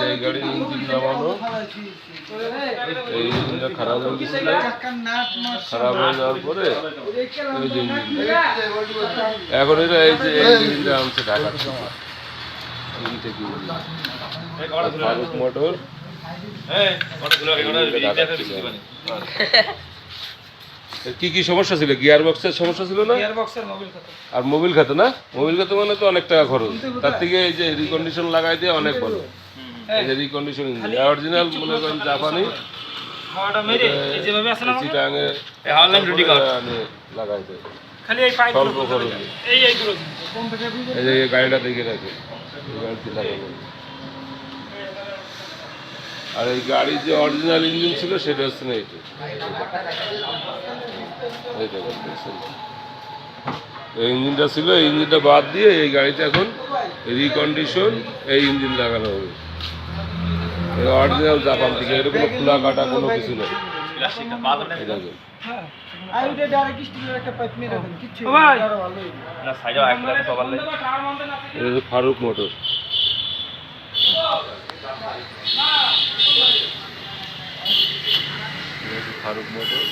এই গাড়ির ইঞ্জিন নামানো, এই ইঞ্জিনটা খারাপ হয়ে গেছিল, খারাপ হয়ে যাওয়ার পরে ওই যে ইঞ্জিন এখন এটা এই যে ইঞ্জিনটা আনছে ঢাকা ফারুক মোটর। কি কি সমস্যা ছিল? গিয়ার বক্সের সমস্যা ছিল না, আর মোবিল খাতে না, মোবিল খাতে মানে তো অনেক টাকা খরচ, তার থেকে এই যে রিকন্ডিশন লাগাই দিয়ে অনেক ভালো। এই যে রিকন্ডিশন ইঞ্জিন অরিজিনাল মনে করেন জাপানি চিটাঙে লাগাই দেয় স্বল্প খরচে। এই যে গাড়িটা দেখে রাখে, এই গাড়িতে লাগাবো। আর এই গাড়ির যে অরিজিনাল ইঞ্জিন ছিল সেটা হচ্ছে না এইটা, এই ইঞ্জিনটা ছিল, এই ইঞ্জিনটা বাদ দিয়ে এই গাড়িতে এখন রিকন্ডিশন এই ইঞ্জিন লাগানো হবে। এই অরিজিনাল জাপান থেকে, এর কোনো খোলা কাটা কোনো কিছু নেই। ফারুক মোটর। ফারুক মোটর